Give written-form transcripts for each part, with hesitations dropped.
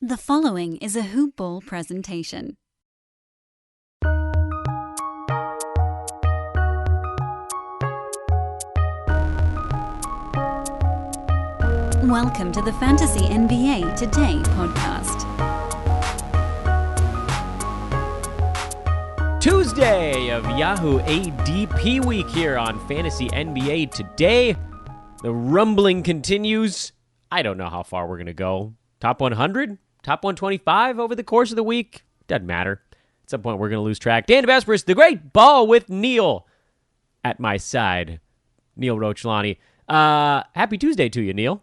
The following is a Hoop Ball presentation. Welcome to the Fantasy NBA Today podcast. Tuesday of Yahoo ADP week here on Fantasy NBA Today. The rumbling continues. I don't know how far we're going to go. Top 100? Top 125 over the course of the week? Doesn't matter. At some point, we're going to lose track. Dan Besbris, the great ball with Neil at my side. Neil Rochlani. Happy Tuesday to you, Neil.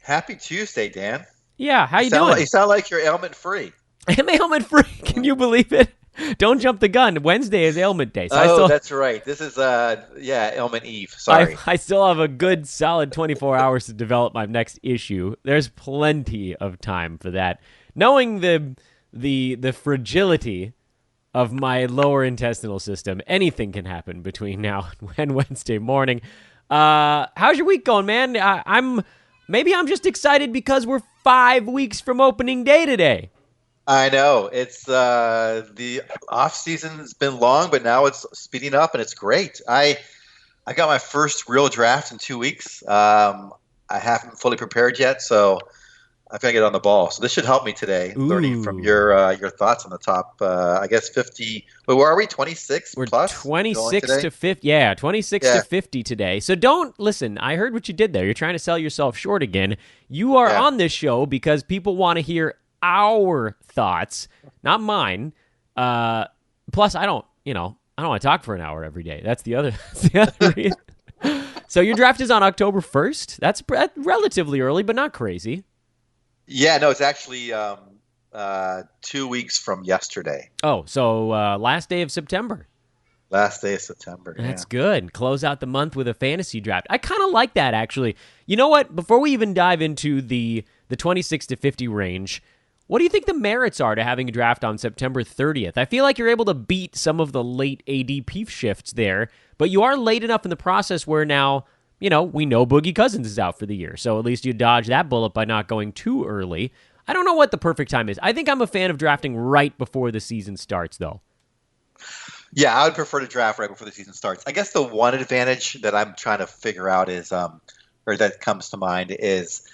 Happy Tuesday, Dan. Yeah, how you doing? You sound like you're ailment-free. I'm ailment-free. Can you believe it? Don't jump the gun. Wednesday is ailment day. So that's right. This is, ailment eve. Sorry. I still have a good, solid 24 hours to develop my next issue. There's plenty of time for that. Knowing the fragility of my lower intestinal system, anything can happen between now and Wednesday morning. How's your week going, man? I'm just excited because we're 5 weeks from opening day today. I know. It's the off season's been long, but now it's speeding up and it's great. I got my first real draft in 2 weeks. I haven't fully prepared yet, so I've got to get on the ball. So this should help me today, learning from your thoughts on the top. I guess 50. Wait, where are we? 26 We're plus. 26 to 50. Yeah, 26 to 50 today. So don't listen. I heard what you did there. You're trying to sell yourself short again. You are on this show because people want to hear our thoughts, not mine. Plus, I don't want to talk for an hour every day. That's the other reason. So your draft is on October 1st. That's relatively early, but not crazy. Yeah, no, it's actually 2 weeks from yesterday. Oh, so last day of September. Last day of September. That's good. Close out the month with a fantasy draft. I kind of like that, actually. You know what? Before we even dive into the 26 to 50 range, what do you think the merits are to having a draft on September 30th? I feel like you're able to beat some of the late ADP shifts there, but you are late enough in the process where now, we know Boogie Cousins is out for the year, so at least you dodge that bullet by not going too early. I don't know what the perfect time is. I think I'm a fan of drafting right before the season starts, though. Yeah, I would prefer to draft right before the season starts. I guess the one advantage that I'm trying to figure out is, or that comes to mind is,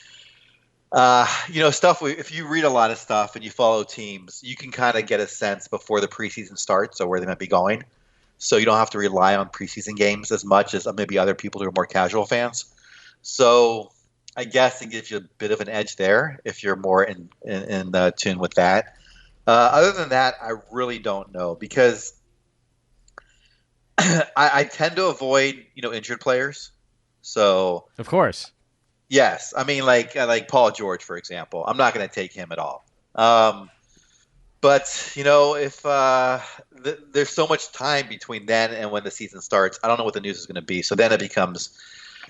stuff. If you read a lot of stuff and you follow teams, you can kind of get a sense before the preseason starts of where they might be going. So you don't have to rely on preseason games as much as maybe other people who are more casual fans. So I guess it gives you a bit of an edge there if you're more in tune with that. Other than that, I really don't know because I tend to avoid injured players. So of course. Yes, I mean like Paul George, for example. I'm not going to take him at all. But if there's so much time between then and when the season starts, I don't know what the news is going to be. So then it becomes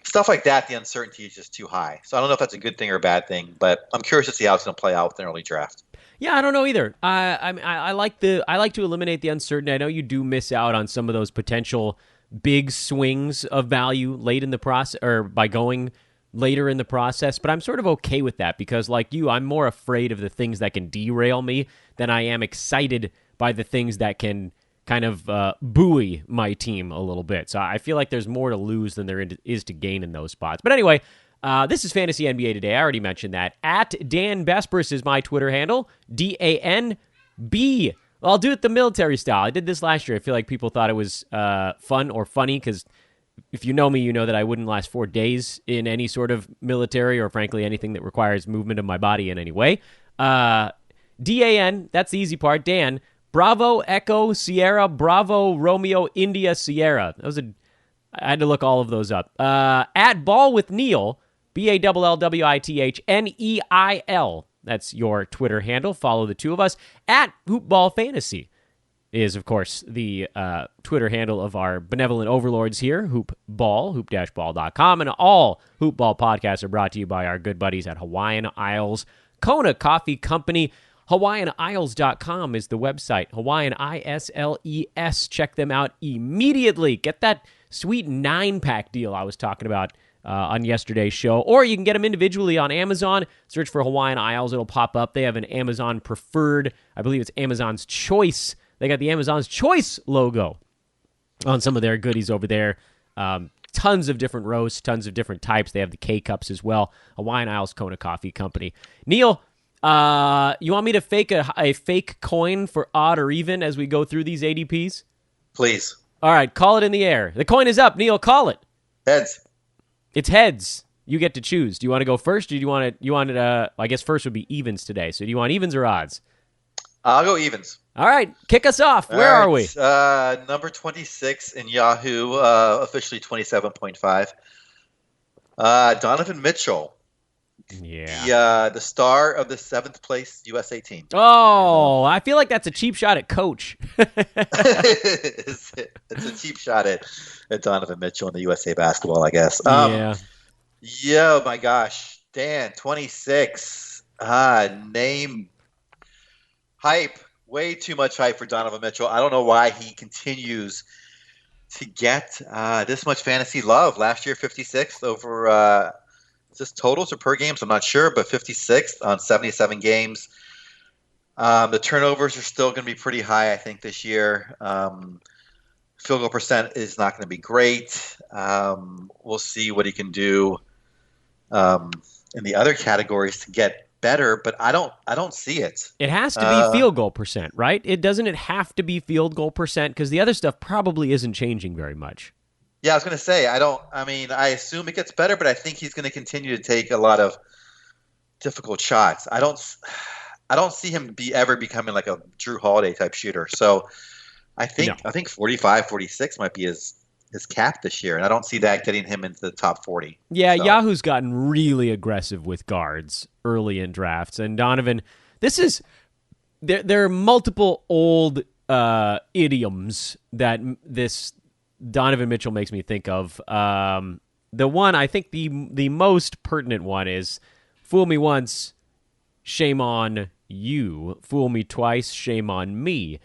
stuff like that. The uncertainty is just too high. So I don't know if that's a good thing or a bad thing. But I'm curious to see how it's going to play out with an early draft. Yeah, I don't know either. I like to eliminate the uncertainty. I know you do miss out on some of those potential big swings of value late in the process, or by going later in the process, but I'm sort of okay with that because, like you, I'm more afraid of the things that can derail me than I am excited by the things that can kind of buoy my team a little bit. So I feel like there's more to lose than there is to gain in those spots. But anyway, this is Fantasy NBA Today. I already mentioned that. At Dan Besbris is my Twitter handle, DANB. Well, I'll do it the military style. I did this last year. I feel like people thought it was fun or funny because if you know me, you know that I wouldn't last 4 days in any sort of military or, frankly, anything that requires movement of my body in any way. DAN, that's the easy part. Dan, Bravo, Echo, Sierra, Bravo, Romeo, India, Sierra. I had to look all of those up. At Ball with Neil, BALLWITHNEIL. That's your Twitter handle. Follow the two of us. At Hoopball Fantasy is, of course, the Twitter handle of our benevolent overlords here, Hoopball, hoop-ball.com. And all Hoopball podcasts are brought to you by our good buddies at Hawaiian Isles Kona Coffee Company. HawaiianIsles.com is the website. Hawaiian ISLES. Check them out immediately. Get that sweet 9-pack deal I was talking about on yesterday's show. Or you can get them individually on Amazon. Search for Hawaiian Isles. It'll pop up. They have an Amazon Preferred. I believe it's Amazon's Choice. They got the Amazon's Choice logo on some of their goodies over there. Tons of different roasts, tons of different types. They have the K-Cups as well. Hawaiian Isles Kona Coffee Company. Neil, you want me to fake a fake coin for odd or even as we go through these ADPs? Please. All right, call it in the air. The coin is up. Neil, call it. Heads. It's heads. You get to choose. Do you want to go first, or do you want it? I guess first would be evens today. So do you want evens or odds? I'll go evens. All right, kick us off. Where are we? Number 26 in Yahoo, officially 27.5. Donovan Mitchell. Yeah. The star of the 7th place USA team. Oh, I feel like that's a cheap shot at coach. It's a cheap shot at Donovan Mitchell in the USA basketball, I guess. Yeah, my gosh. Dan, 26. Name hype. Way too much hype for Donovan Mitchell. I don't know why he continues to get this much fantasy love. Last year, 56th over is this totals or per games? I'm not sure, but 56th on 77 games. The turnovers are still going to be pretty high, I think, this year. Field goal percent is not going to be great. We'll see what he can do in the other categories to get better, but I don't see it. It has to be field goal percent, right? It have to be field goal percent because the other stuff probably isn't changing very much. Yeah, I was going to say, I assume it gets better, but I think he's going to continue to take a lot of difficult shots. I don't see him ever becoming like a Drew Holiday type shooter. So I think 45, 46 might be his cap this year, and I don't see that getting him into the top 40. Yeah, so. Yahoo's gotten really aggressive with guards early in drafts, and Donovan, there are multiple old idioms that this Donovan Mitchell makes me think of. The one, I think the most pertinent one is, fool me once, shame on you. Fool me twice, shame on me.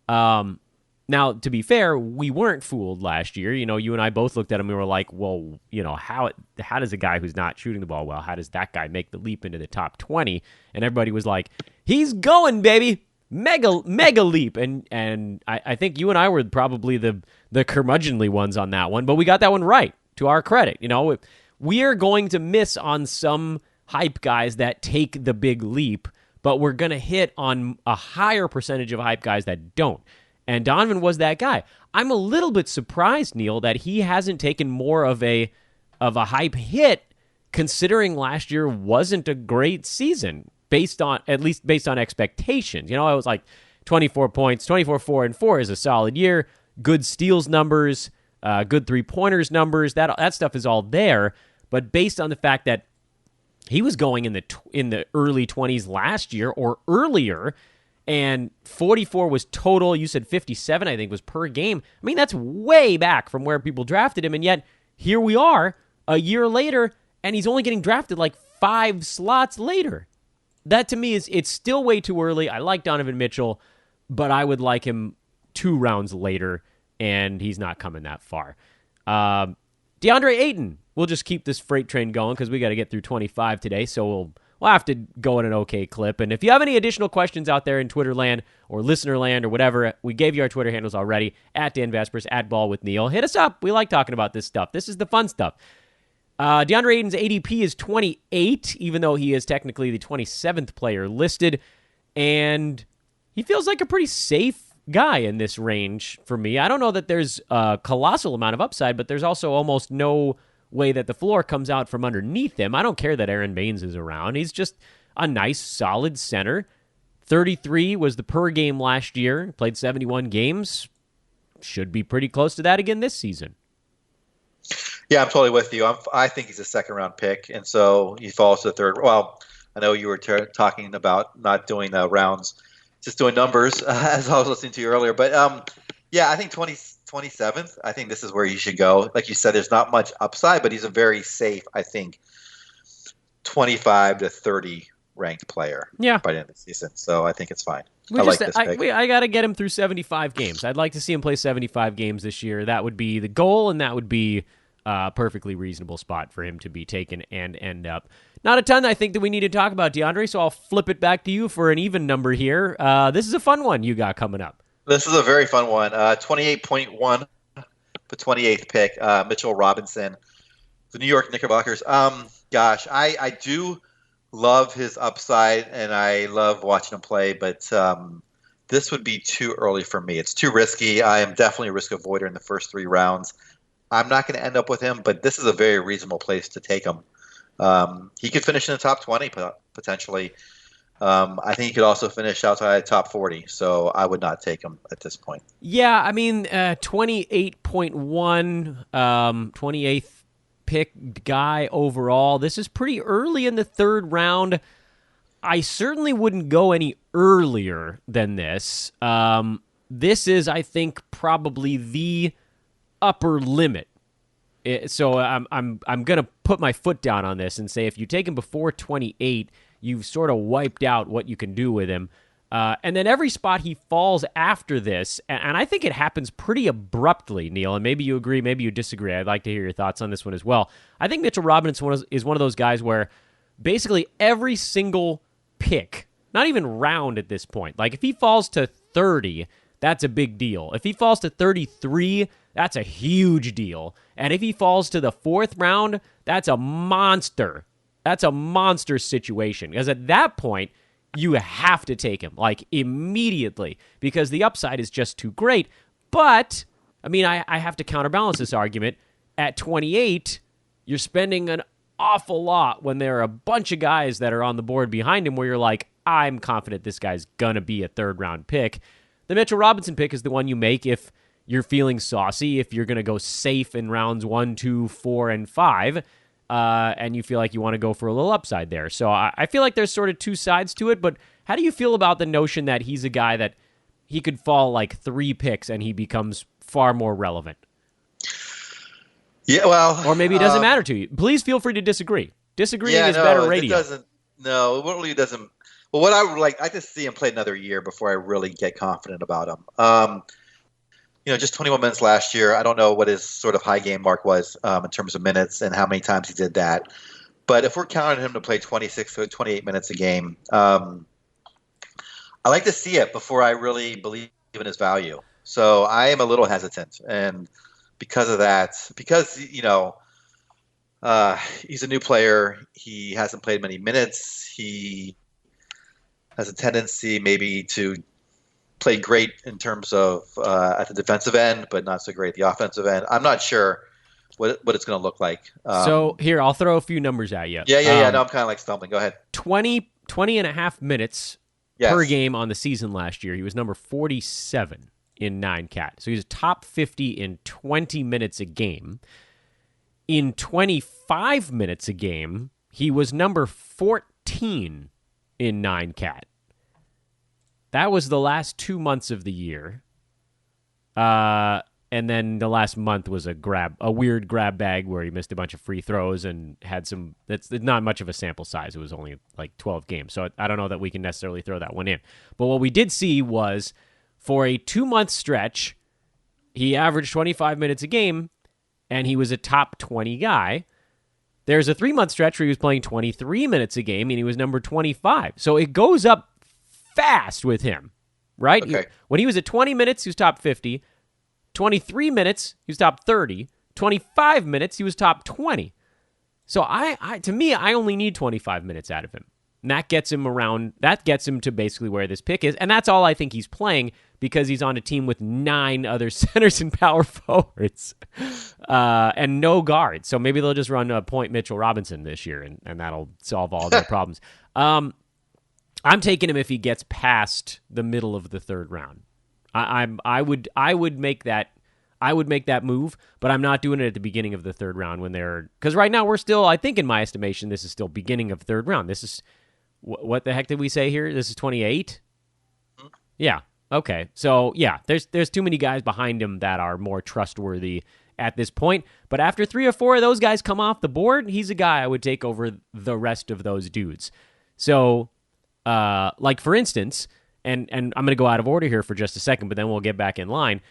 Now, to be fair, we weren't fooled last year. You know, you and I both looked at him and we were like, well, you know, how does a guy who's not shooting the ball well, how does that guy make the leap into the top 20? And everybody was like, he's going, baby. Mega leap. And I think you and I were probably the curmudgeonly ones on that one, but we got that one right, to our credit. You know, we are going to miss on some hype guys that take the big leap, but we're going to hit on a higher percentage of hype guys that don't. And Donovan was that guy. I'm a little bit surprised, Neil, that he hasn't taken more of a hype hit, considering last year wasn't a great season, at least based on expectations. You know, I was like 24 points, 24, 4, and 4 is a solid year. Good steals numbers, good three-pointers numbers. That stuff is all there. But based on the fact that he was going in the early 20s last year or earlier, and 44 was total. You said 57, I think, was per game. I mean, that's way back from where people drafted him, and yet here we are a year later, and he's only getting drafted like 5 slots later. That, to me, it's still way too early. I like Donovan Mitchell, but I would like him 2 rounds later, and he's not coming that far. DeAndre Ayton, we'll just keep this freight train going because we got to get through 25 today, so we'll have to go in an okay clip. And if you have any additional questions out there in Twitter land or listener land or whatever, we gave you our Twitter handles already, at Dan Besbris, at Ball with Neil. Hit us up. We like talking about this stuff. This is the fun stuff. DeAndre Ayton's ADP is 28, even though he is technically the 27th player listed. And he feels like a pretty safe guy in this range for me. I don't know that there's a colossal amount of upside, but there's also almost no way that the floor comes out from underneath him. I don't care that Aaron Baines is around. He's just a nice, solid center. 33 was the per game last year. Played 71 games. Should be pretty close to that again this season. Yeah, I'm totally with you. I think he's a second-round pick, and so he falls to the third. Well, I know you were talking about not doing rounds, just doing numbers, as I was listening to you earlier. But, yeah, I think 27th, I think this is where he should go. Like you said, there's not much upside, but he's a very safe, I think, 25 to 30 ranked player by the end of the season. So I think it's fine. I like this pick. I got to get him through 75 games. I'd like to see him play 75 games this year. That would be the goal, and that would be Perfectly reasonable spot for him to be taken and end up. Not a ton I think that we need to talk about, DeAndre, so I'll flip it back to you for an even number here. This is a fun one you got coming up. This is a very fun one. 28.1, the 28th pick, Mitchell Robinson, the New York Knickerbockers. Gosh, I do love his upside, and I love watching him play, but this would be too early for me. It's too risky. I am definitely a risk avoider in the first 3 rounds. I'm not going to end up with him, but this is a very reasonable place to take him. He could finish in the top 20 potentially. I think he could also finish outside top 40, so I would not take him at this point. Yeah, I mean, 28.1, 28th pick guy overall. This is pretty early in the third round. I certainly wouldn't go any earlier than this. This is, I think, probably the upper limit. So I'm going to put my foot down on this and say if you take him before 28, you've sort of wiped out what you can do with him. And then every spot he falls after this, and I think it happens pretty abruptly, Neil, and maybe you agree, maybe you disagree. I'd like to hear your thoughts on this one as well. I think Mitchell Robinson is one of those guys where basically every single pick, not even round at this point, like if he falls to 30, that's a big deal. If he falls to 33, that's a huge deal. And if he falls to the 4th round, that's a monster. That's a monster situation. Because at that point, you have to take him, like, immediately. Because the upside is just too great. But, I mean, I have to counterbalance this argument. At 28, you're spending an awful lot when there are a bunch of guys that are on the board behind him where you're like, I'm confident this guy's going to be a 3rd-round pick. The Mitchell Robinson pick is the one you make if you're feeling saucy, if you're going to go safe in rounds 1, 2, 4, and 5, and you feel like you want to go for a little upside there. So I feel like there's sort of two sides to it, but how do you feel about the notion that he's a guy that he could fall like 3 picks and he becomes far more relevant? Yeah, well... Or maybe it doesn't matter to you. Please feel free to disagree. Disagreeing is better radio. It really doesn't... Well, what I would like to see him play another year before I really get confident about him. Just 21 minutes last year. I don't know what his sort of high game mark was in terms of minutes and how many times he did that. But if we're counting him to play 26 to 28 minutes a game, I like to see it before I really believe in his value. So I am a little hesitant, and because of that, he's a new player, he hasn't played many minutes. He has a tendency maybe to play great in terms of at the defensive end, but not so great at the offensive end. I'm not sure what it's going to look like. So here, I'll throw a few numbers at you. Yeah. No, I'm kind of like stumbling. Go ahead. 20 and a half minutes per game on the season last year. He was number 47 in 9-cat. So he's top 50 in 20 minutes a game. In 25 minutes a game, he was number 14 in 9-cat. That was the last 2 months of the year. And then the last month was a weird grab bag where he missed a bunch of free throws and had some, that's not much of a sample size. It was only like 12 games. So I don't know that we can necessarily throw that one in. But what we did see was for a 2-month stretch, he averaged 25 minutes a game and he was a top 20 guy. There's a 3-month stretch where he was playing 23 minutes a game and he was number 25. So it goes up fast with him, right? Okay. When he was at 20 minutes, he was top 50. 23 minutes, he was top 30. 25 minutes, he was top 20. So to me, I only need 25 minutes out of him. And that gets him to basically where this pick is. And that's all I think he's playing because he's on a team with 9 other centers and power forwards and no guards. So maybe they'll just run a point Mitchell Robinson this year and that'll solve all their problems. I'm taking him if he gets past the middle of the 3rd round. I would make that move, but I'm not doing it at the beginning of the 3rd round because right now we're still, I think in my estimation, this is still beginning of 3rd round. This is what the heck did we say here? This is 28. Yeah. Okay. So yeah, there's too many guys behind him that are more trustworthy at this point. But after 3 or 4 of those guys come off the board, he's a guy I would take over the rest of those dudes. So. Like for instance, and I'm going to go out of order here for just a second, but then we'll get back in line.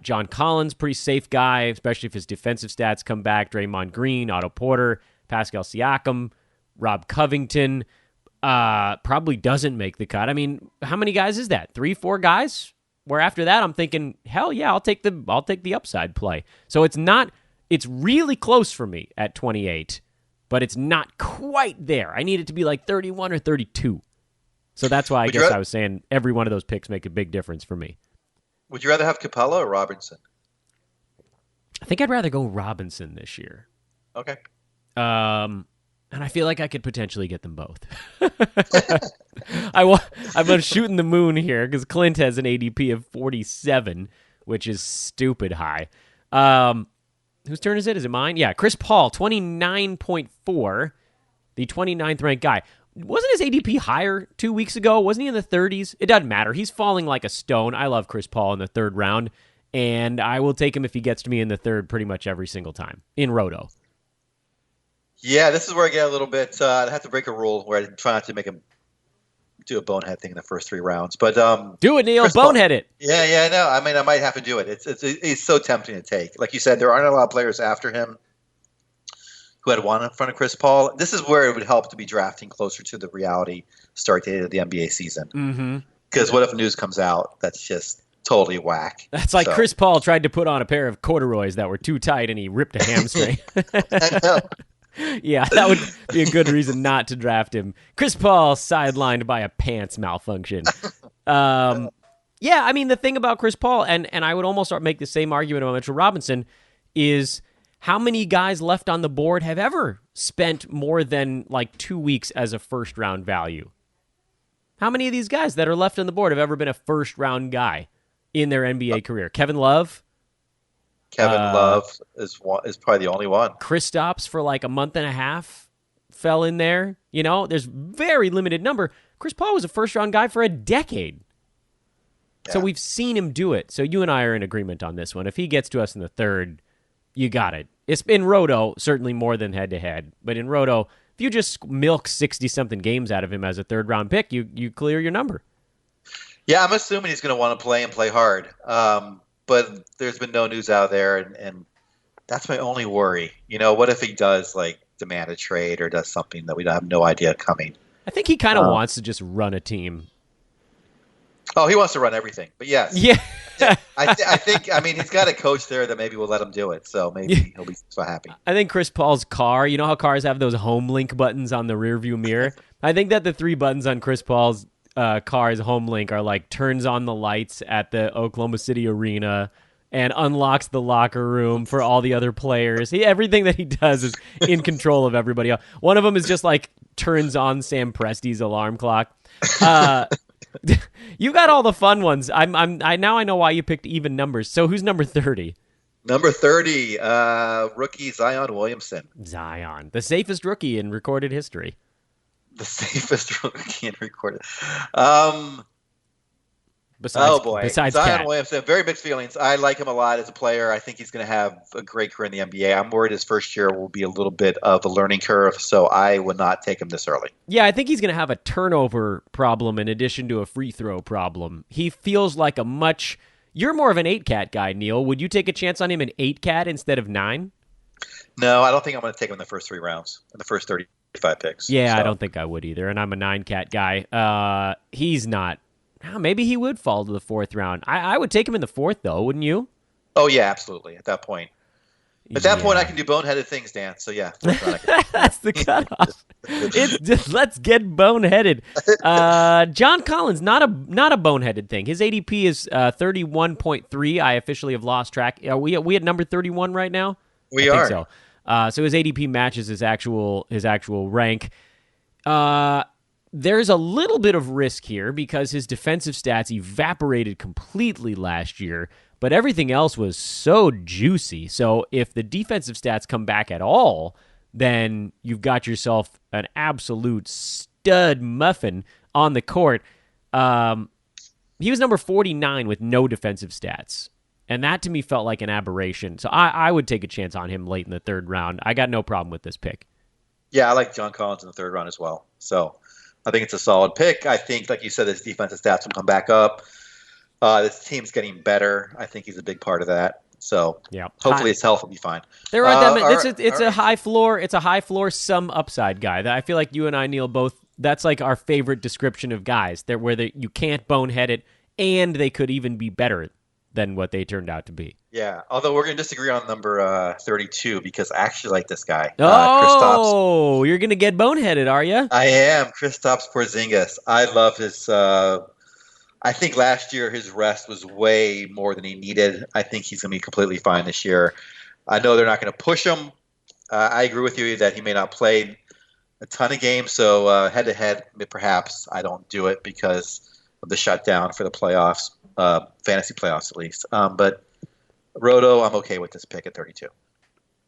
John Collins, pretty safe guy, especially if his defensive stats come back. Draymond Green, Otto Porter, Pascal Siakam, Rob Covington probably doesn't make the cut. I mean, how many guys is that? 3-4 guys? Where after that, I'm thinking, hell yeah, I'll take the upside play. So it's really close for me at 28, but it's not quite there. I need it to be like 31 or 32. So that's why I was saying every one of those picks make a big difference for me. Would you rather have Capella or Robinson? I think I'd rather go Robinson this year. Okay. And I feel like I could potentially get them both. I'm shooting the moon here because Clint has an ADP of 47, which is stupid high. Whose turn is it? Is it mine? Yeah, Chris Paul, 29.4, the 29th ranked guy. Wasn't his ADP higher 2 weeks ago? Wasn't he in the 30s? It doesn't matter. He's falling like a stone. I love Chris Paul in the third round, and I will take him if he gets to me in the third pretty much every single time in Roto. Yeah, this is where I get a little bit. I have to break a rule where I try not to make him do a bonehead thing in the first 3 rounds. But do it, Neil. Bonehead it. Yeah, no. I mean, I might have to do it. It's so tempting to take. Like you said, there aren't a lot of players after him who had one in front of Chris Paul. This is where it would help to be drafting closer to the reality start date of the NBA season. Because what if news comes out that's just totally whack? That's like Chris Paul tried to put on a pair of corduroys that were too tight and he ripped a hamstring. I know. Yeah, that would be a good reason not to draft him. Chris Paul sidelined by a pants malfunction. Yeah, I mean, the thing about Chris Paul, and I would almost make the same argument about Mitchell Robinson, is how many guys left on the board have ever spent more than like 2 weeks as a first-round value? How many of these guys that are left on the board have ever been a first-round guy in their NBA career? Kevin Love? Kevin Love is probably the only one. Kristaps for like a month and a half fell in there. You know, there's very limited number. Chris Paul was a first-round guy for a decade. Yeah. So we've seen him do it. So you and I are in agreement on this one. If he gets to us in the third, you got it. It's in Roto, certainly more than head-to-head. But in Roto, if you just milk 60-something games out of him as a third-round pick, you clear your number. Yeah, I'm assuming he's going to want to play and play hard. But there's been no news out there, and that's my only worry. You know, what if he does like demand a trade or does something that we have no idea coming? I think he kind of wants to just run a team. Oh, he wants to run everything. But yes, yeah. I think. I mean, he's got a coach there that maybe will let him do it. So maybe he'll be so happy. I think Chris Paul's car. You know how cars have those home link buttons on the rearview mirror? I think that the 3 buttons on Chris Paul's car's home link are like turns on the lights at the Oklahoma City arena and unlocks the locker room for all the other players. Everything that he does is in control of everybody else. One of them is just like turns on Sam Presti's alarm clock. You got all the fun ones. I now know why you picked even numbers. So who's number 30? Number 30, rookie Zion Williamson. Zion, the safest rookie in recorded history. The safest rookie in recorded. Besides Zion Cat. Williamson, very mixed feelings. I like him a lot as a player. I think he's going to have a great career in the NBA. I'm worried his first year will be a little bit of a learning curve, so I would not take him this early. Yeah, I think he's going to have a turnover problem in addition to a free throw problem. He feels like You're more of an 8-cat guy, Neil. Would you take a chance on him in 8-cat instead of 9? No, I don't think I'm going to take him in the first 3 rounds, in the first 35 picks. Yeah, so. I don't think I would either, and I'm a 9-cat guy. He's not. Maybe he would fall to the 4th round. I would take him in the 4th, though, wouldn't you? Oh, yeah, absolutely, at that point. At that point, I can do boneheaded things, Dan, so yeah. That's the cutoff. It's just, let's get boneheaded. John Collins, not a boneheaded thing. His ADP is 31.3. I officially have lost track. Are we at number 31 right now? We are. Think so. So his ADP matches his actual rank. There's a little bit of risk here because his defensive stats evaporated completely last year, but everything else was so juicy. So if the defensive stats come back at all, then you've got yourself an absolute stud muffin on the court. He was number 49 with no defensive stats, and that to me felt like an aberration. So I would take a chance on him late in the 3rd round. I got no problem with this pick. Yeah, I like John Collins in the 3rd round as well. So I think it's a solid pick. I think, like you said, his defensive stats will come back up. This team's getting better. I think he's a big part of that. So hopefully his health will be fine. There aren't that many. It's a high floor. It's a high floor, some upside guy. I feel like you and I, Neil, both. That's like our favorite description of guys. They're where you can't bonehead it, and they could even be better than what they turned out to be. Yeah, although we're going to disagree on number 32 because I actually like this guy. Oh, you're going to get boneheaded, are you? I am. Kristaps Porzingis. I love his I think last year his rest was way more than he needed. I think he's going to be completely fine this year. I know they're not going to push him. I agree with you that he may not play a ton of games, so head-to-head, perhaps I don't do it because of the shutdown for the playoffs, fantasy playoffs at least. But Roto, I'm okay with this pick at 32.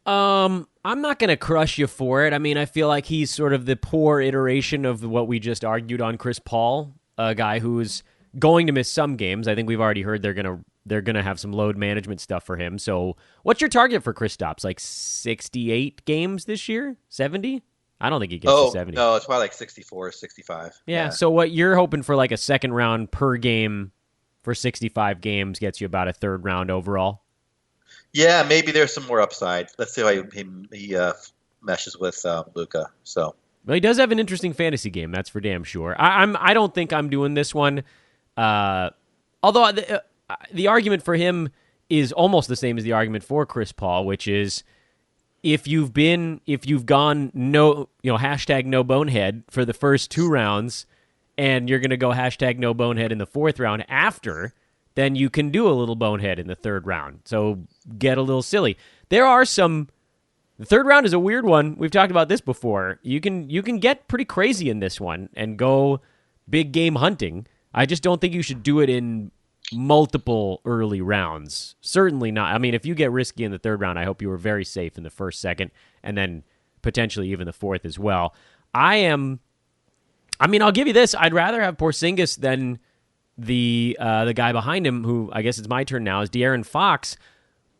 I'm not going to crush you for it. I mean, I feel like he's sort of the poor iteration of what we just argued on Chris Paul, a guy who's going to miss some games. I think we've already heard they're gonna have some load management stuff for him. So, what's your target for Kristaps? Like 68 games this year? 70? I don't think he gets to 70. No, it's probably like 64, 65. Yeah. So what you're hoping for, like a second round per game for 65 games, gets you about a third round overall. Yeah, maybe there's some more upside. Let's see how he meshes with Luka. So. Well, he does have an interesting fantasy game. That's for damn sure. I don't think I'm doing this one. Although the argument for him is almost the same as the argument for Chris Paul, which is if you've gone hashtag no bonehead for the first 2 rounds and you're going to go hashtag no bonehead in the 4th round after, then you can do a little bonehead in the 3rd round. So get a little silly. The 3rd round is a weird one. We've talked about this before. You can get pretty crazy in this one and go big game hunting. I just don't think you should do it in multiple early rounds. Certainly not. I mean, if you get risky in the 3rd round, I hope you were very safe in the 1st, 2nd, and then potentially even the 4th as well. I'll give you this. I'd rather have Porzingis than the guy behind him, who I guess it's my turn now, is De'Aaron Fox.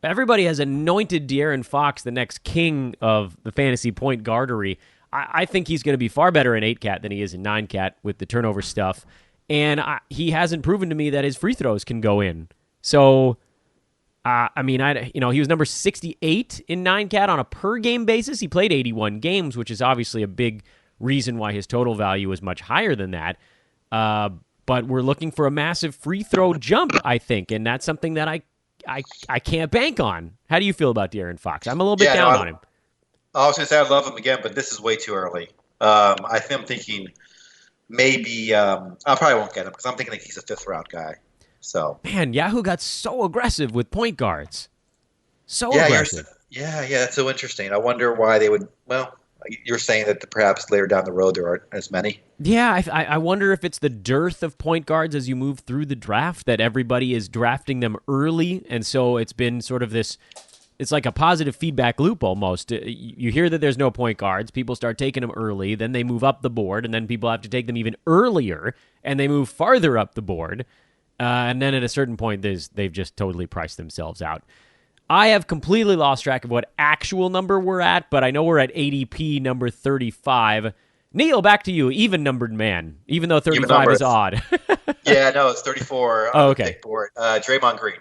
Everybody has anointed De'Aaron Fox the next king of the fantasy point guardery. I think he's going to be far better in 8-cat than he is in 9-cat with the turnover stuff. And he hasn't proven to me that his free throws can go in. So, he was number 68 in 9-cat on a per-game basis. He played 81 games, which is obviously a big reason why his total value is much higher than that. But we're looking for a massive free throw jump, I think, and that's something that I can't bank on. How do you feel about De'Aaron Fox? I'm a little bit down on him. I was going to say I love him again, but this is way too early. I think I'm thinking maybe I probably won't get him because I'm thinking like he's a 5th round guy. So man, Yahoo got so aggressive with point guards. So aggressive. Yeah, that's so interesting. I wonder why they would. Well, you're saying that perhaps later down the road there aren't as many. Yeah, I wonder if it's the dearth of point guards as you move through the draft that everybody is drafting them early, and so it's been sort of this. It's like a positive feedback loop almost. You hear that there's no point guards. People start taking them early. Then they move up the board. And then people have to take them even earlier. And they move farther up the board. And then at a certain point, they've just totally priced themselves out. I have completely lost track of what actual number we're at. But I know we're at ADP number 35. Neil, back to you. Even-numbered man. Even though 35 is odd. Yeah, no, it's 34 on the pick board. Draymond Green.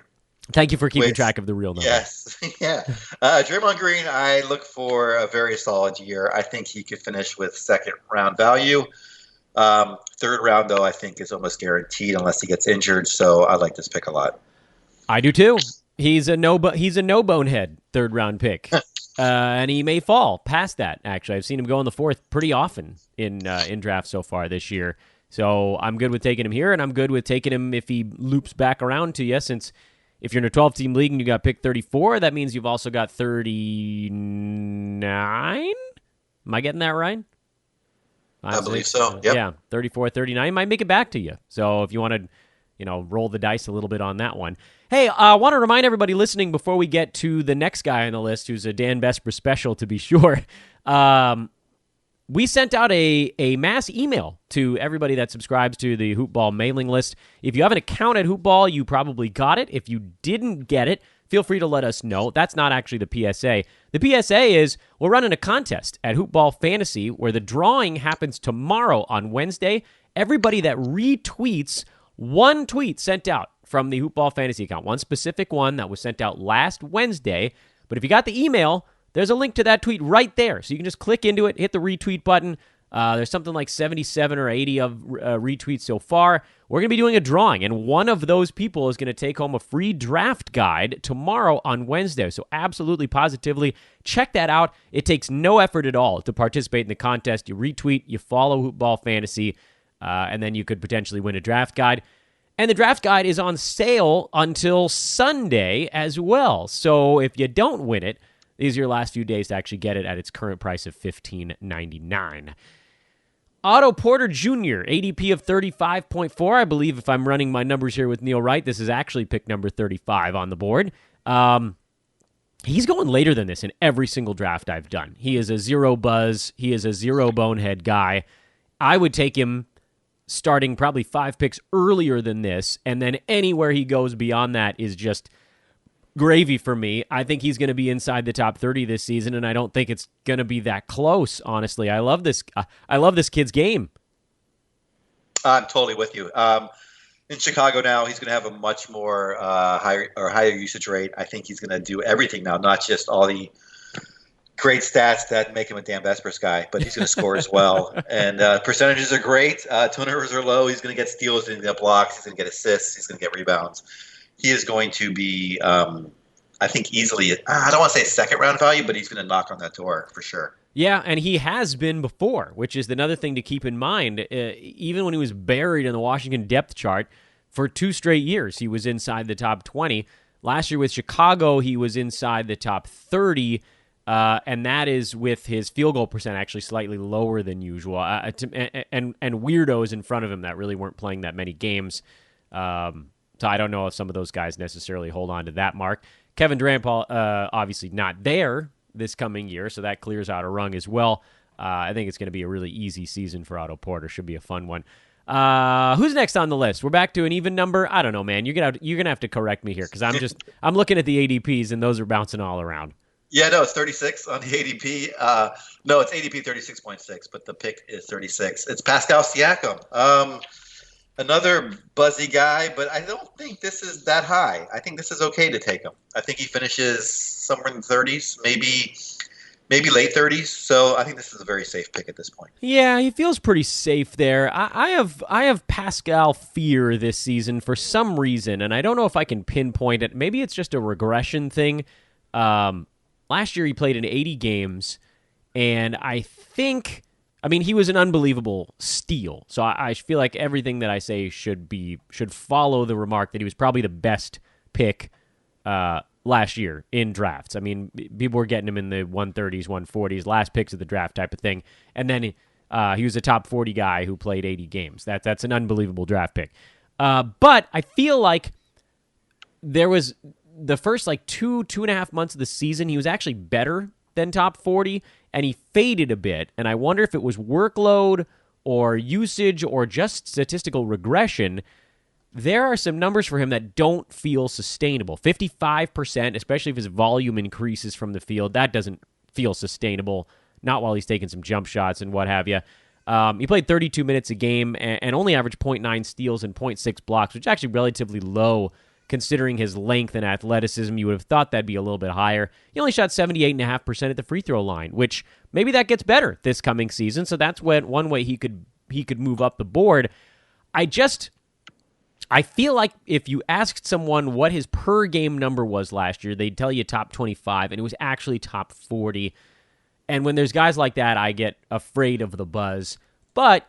Thank you for keeping track of the real number. Yes, yeah. Draymond Green, I look for a very solid year. I think he could finish with 2nd round value. 3rd round, though, I think is almost guaranteed unless he gets injured. So I like this pick a lot. I do too. He's a no bonehead 3rd round pick, and he may fall past that. Actually, I've seen him go in the 4th pretty often in drafts so far this year. So I'm good with taking him here, and I'm good with taking him if he loops back around to you, since. If you're in a 12-team league and you got pick 34, that means you've also got 39? Am I getting that right? I believe so. Yep. Yeah, 34, 39 might make it back to you. So if you want to, roll the dice a little bit on that one. Hey, I want to remind everybody listening before we get to the next guy on the list, who's a Dan Besbris special to be sure. We sent out a mass email to everybody that subscribes to the Hoopball mailing list. If you have an account at Hoopball, you probably got it. If you didn't get it, feel free to let us know. That's not actually the PSA. The PSA is we're running a contest at Hoopball Fantasy where the drawing happens tomorrow on Wednesday. Everybody that retweets one tweet sent out from the Hoopball Fantasy account, one specific one that was sent out last Wednesday. But if you got the email, there's a link to that tweet right there. So you can just click into it, hit the retweet button. There's something like 77 or 80 of retweets so far. We're going to be doing a drawing, and one of those people is going to take home a free draft guide tomorrow on Wednesday. So absolutely, positively, check that out. It takes no effort at all to participate in the contest. You retweet, you follow Hoopball Fantasy, and then you could potentially win a draft guide. And the draft guide is on sale until Sunday as well. So if you don't win it, these are your last few days to actually get it at its current price of $15.99. Otto Porter Jr., ADP of 35.4. I believe if I'm running my numbers here with Neil right, this is actually pick number 35 on the board. He's going later than this in every single draft I've done. He is a zero buzz. He is a zero bonehead guy. I would take him starting probably 5 picks earlier than this, and then anywhere he goes beyond that is just gravy for me. I think he's going to be inside the top 30 this season, and I don't think it's going to be that close, honestly. I love this kid's game. I'm totally with you. In Chicago now, he's going to have a much more higher usage rate. I think he's going to do everything now, not just all the great stats that make him a Dan Besbris guy, but he's going to score as well. And percentages are great. Turnovers are low. He's going to get steals. He's going to get blocks. He's going to get assists. He's going to get rebounds. He is going to be, I think, easily, I don't want to say second-round value, but he's going to knock on that door for sure. Yeah, and he has been before, which is another thing to keep in mind. Even when he was buried in the Washington depth chart, for 2 straight years, he was inside the top 20. Last year with Chicago, he was inside the top 30, and that is with his field goal percent actually slightly lower than usual, and weirdos in front of him that really weren't playing that many games. So I don't know if some of those guys necessarily hold on to that mark. Kevin Durant, obviously not there this coming year, so that clears out a rung as well. I think it's going to be a really easy season for Otto Porter. Should be a fun one. Who's next on the list? We're back to an even number. I don't know, man. You're gonna have to correct me here because I'm looking at the ADPs and those are bouncing all around. Yeah, no, it's 36 on the ADP. No, it's ADP 36.6, but the pick is 36. It's Pascal Siakam. Another buzzy guy, but I don't think this is that high. I think this is okay to take him. I think he finishes somewhere in the 30s, maybe late 30s. So I think this is a very safe pick at this point. Yeah, he feels pretty safe there. I have Pascal fear this season for some reason, and I don't know if I can pinpoint it. Maybe it's just a regression thing. Last year he played in 80 games, and he was an unbelievable steal. So I feel like everything that I say should follow the remark that he was probably the best pick last year in drafts. I mean, people were getting him in the 130s, 140s, last picks of the draft type of thing. And then he was a top 40 guy who played 80 games. That's an unbelievable draft pick. But I feel like there was the first 2.5 months of the season, he was actually better than top 40, and he faded a bit. And I wonder if it was workload or usage or just statistical regression. There are some numbers for him that don't feel sustainable. 55%, especially if his volume increases from the field, that doesn't feel sustainable, not while he's taking some jump shots and what have you. He played 32 minutes a game and only averaged 0.9 steals and 0.6 blocks, which is actually relatively low considering his length and athleticism. You would have thought that'd be a little bit higher. He only shot 78.5% at the free throw line, which maybe that gets better this coming season. So that's one way he could move up the board. I feel like if you asked someone what his per game number was last year, they'd tell you top 25, and it was actually top 40. And when there's guys like that, I get afraid of the buzz. But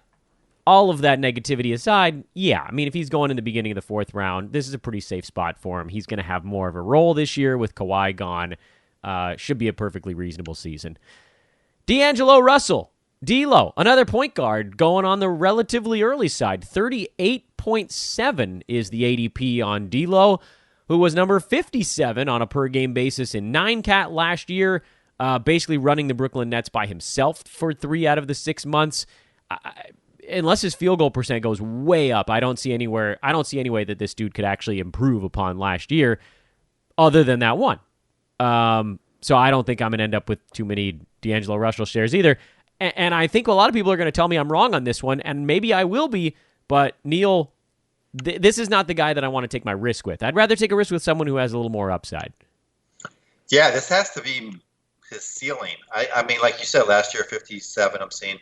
all of that negativity aside, yeah, I mean, if he's going in the beginning of the 4th round, this is a pretty safe spot for him. He's going to have more of a role this year with Kawhi gone. Should be a perfectly reasonable season. D'Angelo Russell, D'Lo, another point guard going on the relatively early side. 38.7 is the ADP on D'Lo, who was number 57 on a per-game basis in 9-cat last year, basically running the Brooklyn Nets by himself for 3 out of the 6 months. Unless his field goal percent goes way up, I don't see any way that this dude could actually improve upon last year other than that one. So I don't think I'm going to end up with too many D'Angelo Russell shares either. And I think a lot of people are going to tell me I'm wrong on this one, and maybe I will be, but Neil, this is not the guy that I want to take my risk with. I'd rather take a risk with someone who has a little more upside. Yeah, this has to be his ceiling. I mean, like you said, last year, 57, I'm seeing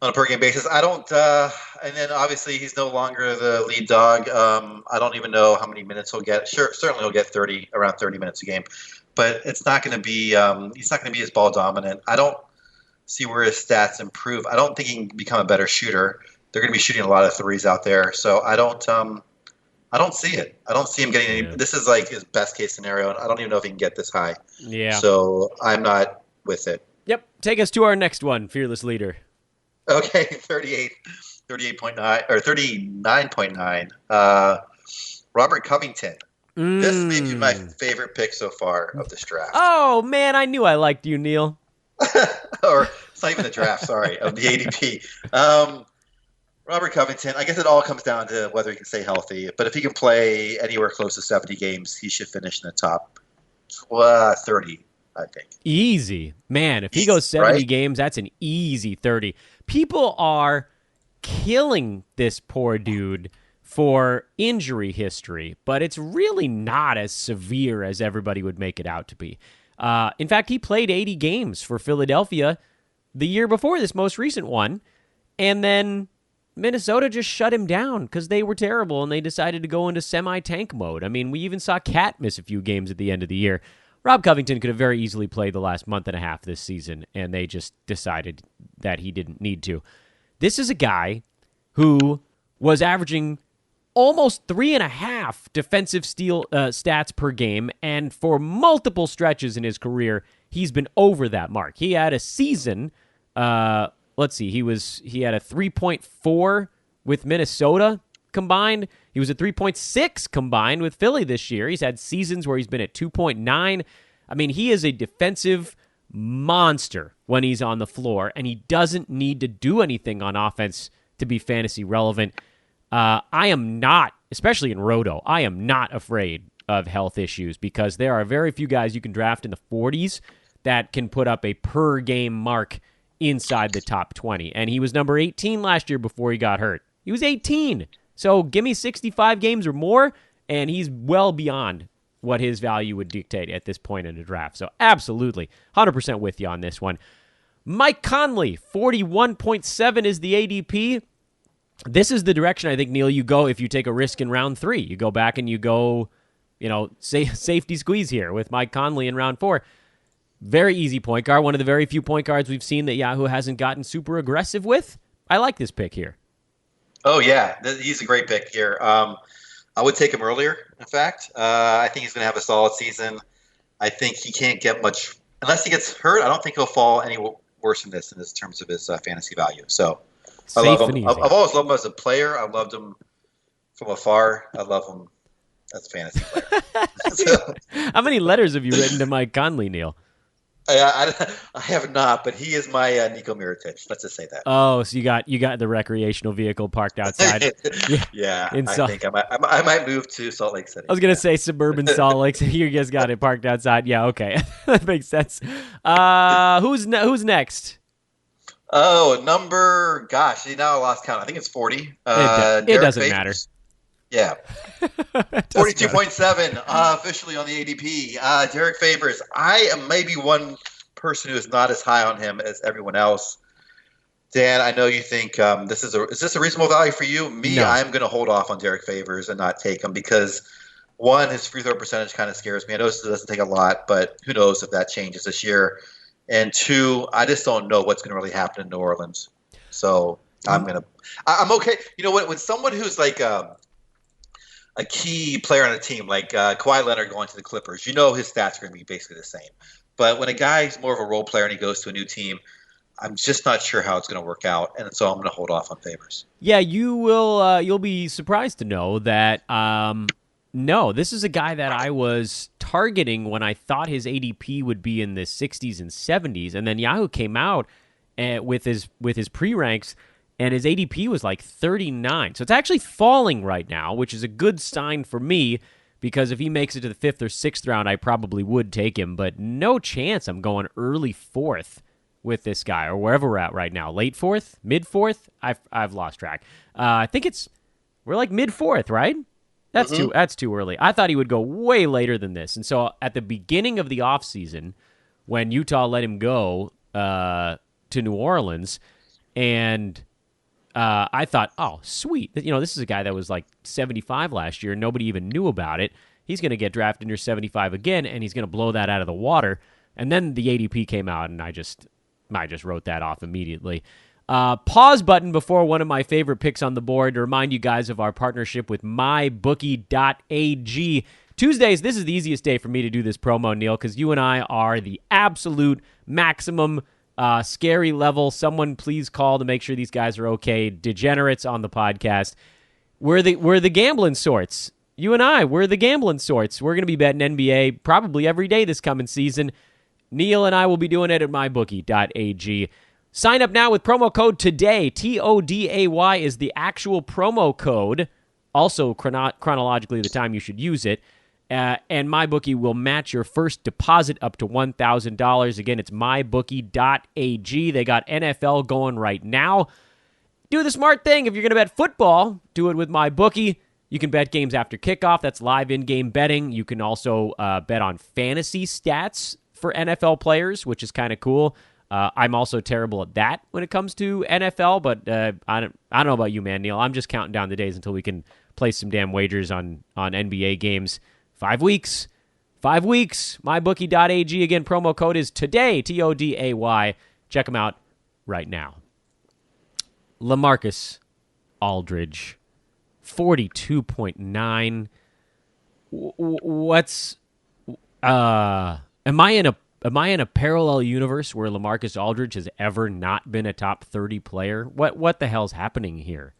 on a per-game basis. I don't and then obviously he's no longer the lead dog. I don't even know how many minutes he'll get. Sure, certainly he'll get around 30 minutes a game. But it's not going to be he's not going to be as ball dominant. I don't see where his stats improve. I don't think he can become a better shooter. They're going to be shooting a lot of threes out there, so I don't see it. I don't see him getting any. This is like his best case scenario, and I don't even know if he can get this high. Yeah. So I'm not with it. Yep. Take us to our next one, fearless leader. Okay, 38.9 or 39.9. Robert Covington. This may be my favorite pick so far of this draft. Oh man, I knew I liked you, Neil. Or it's not even the draft, sorry, of the ADP. Robert Covington, I guess it all comes down to whether he can stay healthy. But if he can play anywhere close to 70 games, he should finish in the top 30, I think. Easy. Man, if he goes 70 right? games, that's an easy 30. People are killing this poor dude for injury history, but it's really not as severe as everybody would make it out to be. In fact, he played 80 games for Philadelphia the year before this most recent one, and then Minnesota just shut him down because they were terrible, and they decided to go into semi-tank mode. I mean, we even saw Cat miss a few games at the end of the year. Rob Covington could have very easily played the last month and a half this season, and they just decided that he didn't need to. This is a guy who was averaging almost 3.5 defensive steal stats per game, and for multiple stretches in his career, he's been over that mark. He had a season, let's see, he had a 3.4 with Minnesota combined. He was at 3.6 combined with Philly this year. He's had seasons where he's been at 2.9. I mean, he is a defensive monster when he's on the floor, and he doesn't need to do anything on offense to be fantasy relevant. I am not, especially in Roto, I am not afraid of health issues because there are very few guys you can draft in the 40s that can put up a per-game mark inside the top 20. And he was number 18 last year before he got hurt. He was 18. So give me 65 games or more, and he's well beyond what his value would dictate at this point in the draft. So absolutely, 100% with you on this one. Mike Conley, 41.7 is the ADP. This is the direction I think, Neil, you go if you take a risk in round 3. You go back and you go, safety squeeze here with Mike Conley in round 4. Very easy point guard. One of the very few point guards we've seen that Yahoo hasn't gotten super aggressive with. I like this pick here. Oh, yeah. He's a great pick here. I would take him earlier, in fact. I think he's going to have a solid season. I think he can't get much – unless he gets hurt, I don't think he'll fall any worse than this in terms of his fantasy value. So I love him. I've always loved him as a player. I loved him from afar. I love him as a fantasy player. How many letters have you written to Mike Conley, Neil? I have not, but he is my Nico Mirotic. Let's just say that. Oh, so you got the recreational vehicle parked outside. Yeah, I think I might move to Salt Lake City. I was gonna say suburban Salt Lake City. You guys got it parked outside. Yeah, okay, that makes sense. Who's next? Oh, now I lost count. I think it's 40. It doesn't matter. Yeah. 42.7 officially on the ADP. Derek Favors. I am maybe one person who is not as high on him as everyone else. Dan, I know you think is this a reasonable value for you? Me, no. I'm going to hold off on Derek Favors and not take him because, one, his free throw percentage kind of scares me. I know it doesn't take a lot, but who knows if that changes this year. And two, I just don't know what's going to really happen in New Orleans. So I'm okay. You know what? When someone who's like a key player on a team like Kawhi Leonard going to the Clippers, his stats are going to be basically the same. But when a guy's more of a role player and he goes to a new team, I'm just not sure how it's going to work out, and so I'm going to hold off on Favors. Yeah, you will. You'll be surprised to know that no, this is a guy that I was targeting when I thought his ADP would be in the 60s and 70s, and then Yahoo came out with his pre-ranks. And his ADP was like 39. So it's actually falling right now, which is a good sign for me because if he makes it to the 5th or 6th round, I probably would take him. But no chance I'm going early 4th with this guy or wherever we're at right now. Late 4th? Mid 4th? I've lost track. I think it's We're like mid-4th, right? That's too early. I thought he would go way later than this. And so at the beginning of the offseason, when Utah let him go to New Orleans, and I thought, oh, sweet. This is a guy that was like 75 last year, and nobody even knew about it. He's going to get drafted near 75 again, and he's going to blow that out of the water. And then the ADP came out, and I just wrote that off immediately. Pause button before one of my favorite picks on the board to remind you guys of our partnership with mybookie.ag. Tuesdays, this is the easiest day for me to do this promo, Neil, because you and I are the absolute maximum scary level. Someone please call to make sure these guys are okay. Degenerates on the podcast. We're the gambling sorts. You and I, we're the gambling sorts. We're going to be betting NBA probably every day this coming season. Neil and I will be doing it at mybookie.ag. Sign up now with promo code TODAY. TODAY is the actual promo code. Also, chronologically, the time you should use it. And MyBookie will match your first deposit up to $1,000. Again, it's mybookie.ag. They got NFL going right now. Do the smart thing. If you're going to bet football, do it with MyBookie. You can bet games after kickoff. That's live in-game betting. You can also bet on fantasy stats for NFL players, which is kind of cool. I'm also terrible at that when it comes to NFL, but I don't know about you, man, Neil. I'm just counting down the days until we can place some damn wagers on NBA games. 5 weeks. MyBookie.ag. Again, promo code is TODAY, TODAY. Check them out right now. LaMarcus Aldridge, 42.9. What's am I in a parallel universe where LaMarcus Aldridge has ever not been a top 30 player? What the hell's happening here?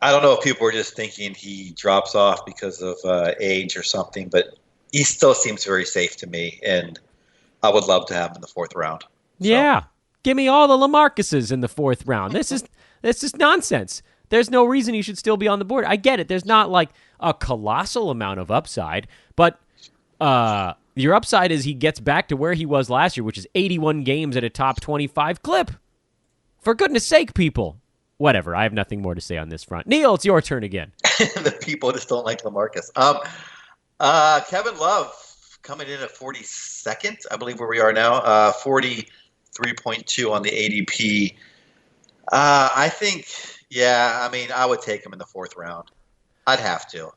I don't know if people are just thinking he drops off because of age or something, but he still seems very safe to me, and I would love to have him in the 4th round. So. Yeah, give me all the LaMarcuses in the 4th round. This is nonsense. There's no reason he should still be on the board. I get it. There's not like a colossal amount of upside, but your upside is he gets back to where he was last year, which is 81 games at a top 25 clip. For goodness sake, people. Whatever. I have nothing more to say on this front. Neil, it's your turn again. The people just don't like LaMarcus. Kevin Love coming in at 42nd, I believe where we are now. 43.2 on the ADP. I think, I would take him in the 4th round. I'd have to.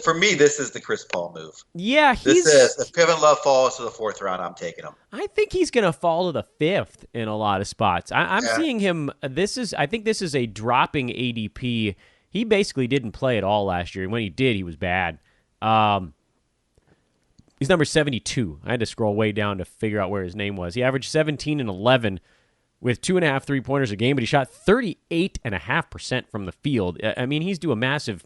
For me, this is the Chris Paul move. Yeah, if Kevin Love falls to the 4th round, I'm taking him. I think he's going to fall to the 5th in a lot of spots. I'm seeing him. I think this is a dropping ADP. He basically didn't play at all last year. And when he did, he was bad. He's number 72. I had to scroll way down to figure out where his name was. He averaged 17 and 11 with 2.5 3-pointers a game, but he shot 38.5% from the field. I mean, he's due a massive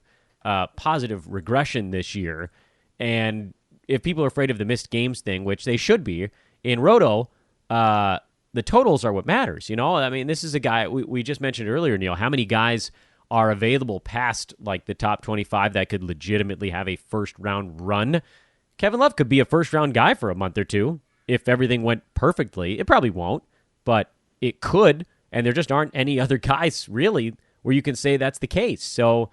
positive regression this year, and if people are afraid of the missed games thing, which they should be, in Roto, the totals are what matters, I mean, this is a guy, we just mentioned earlier, Neil, how many guys are available past, like, the top 25 that could legitimately have a first-round run? Kevin Love could be a first-round guy for a month or two if everything went perfectly. It probably won't, but it could, and there just aren't any other guys, really, where you can say that's the case, so...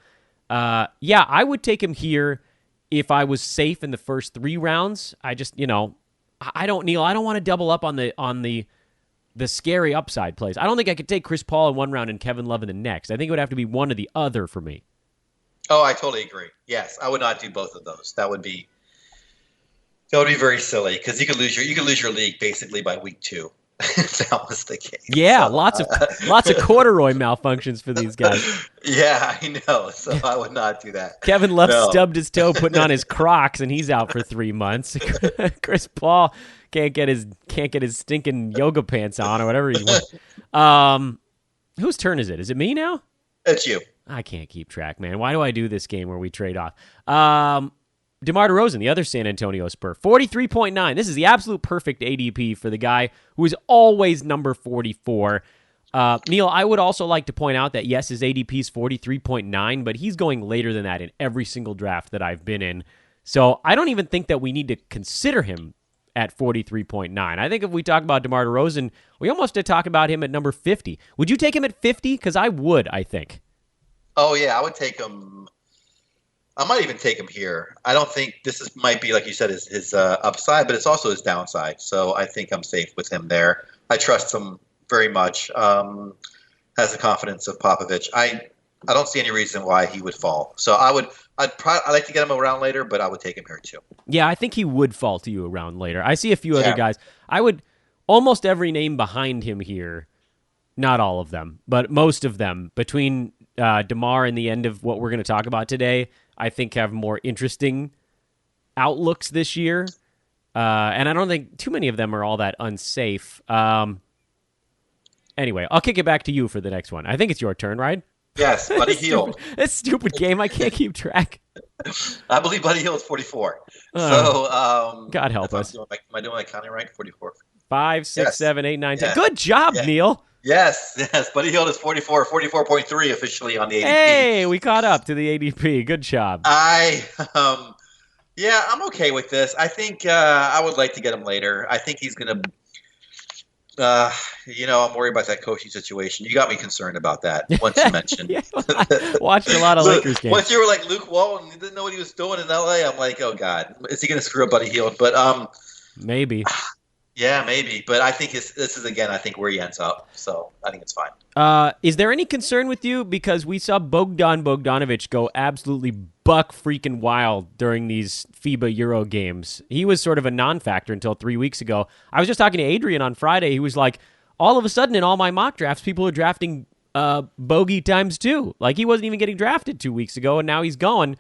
I would take him here if I was safe in the first 3 rounds. I just, I don't want to double up on the scary upside plays. I don't think I could take Chris Paul in 1 round and Kevin Love in the next. I think it would have to be one or the other for me. Oh, I totally agree. Yes, I would not do both of those. That would be very silly because you could lose your league basically by week 2. If that was the case. Yeah, so, lots of corduroy malfunctions for these guys. Yeah, I know. So I would not do that. Kevin Love stubbed his toe putting on his Crocs, and he's out for 3 months. Chris Paul can't get his stinking yoga pants on or whatever he wants. Whose turn is it? Is it me now? It's you. I can't keep track, man. Why do I do this game where we trade off? DeMar DeRozan, the other San Antonio Spur, 43.9. This is the absolute perfect ADP for the guy who is always number 44. Neil, I would also like to point out that, yes, his ADP is 43.9, but he's going later than that in every single draft that I've been in. So I don't even think that we need to consider him at 43.9. I think if we talk about DeMar DeRozan, we almost have to talk about him at number 50. Would you take him at 50? Because I would, I think. Oh, yeah, I would take him. I might even take him here. I don't think might be, like you said, his upside, but it's also his downside. So I think I'm safe with him there. I trust him very much. Has the confidence of Popovich. I don't see any reason why he would fall. So I'd like to get him around later, but I would take him here too. Yeah, I think he would fall to you around later. I see a few other guys. I would almost every name behind him here. Not all of them, but most of them between DeMar and the end of what we're going to talk about today, I think have more interesting outlooks this year. And I don't think too many of them are all that unsafe. Anyway, I'll kick it back to you for the next one. I think it's your turn, right? Yes, Buddy Hield. It's a stupid game. I can't keep track. I believe Buddy Hield is 44. God help us. Am I doing my counting right? 44. 5, 6, 7, 8, 9, 10. Good job, Neil. Yes. Buddy Hield is 44.3 officially on the ADP. Hey, we caught up to the ADP. Good job. I'm okay with this. I think I would like to get him later. I think he's going to I'm worried about that coaching situation. You got me concerned about that once you mentioned. I watched a lot of Lakers games. Once you were like Luke Walton, didn't know what he was doing in LA. I'm like, oh God, is he going to screw up Buddy Hield? But maybe. Yeah, maybe. But I think this is again, I think where he ends up. So I think it's fine. Is there any concern with you? Because we saw Bogdanovich go absolutely buck freaking wild during these FIBA Euro games. He was sort of a non-factor until 3 weeks ago. I was just talking to Adrian on Friday. He was like, all of a sudden in all my mock drafts, people are drafting Bogey times 2. Like he wasn't even getting drafted 2 weeks ago, and now he's going.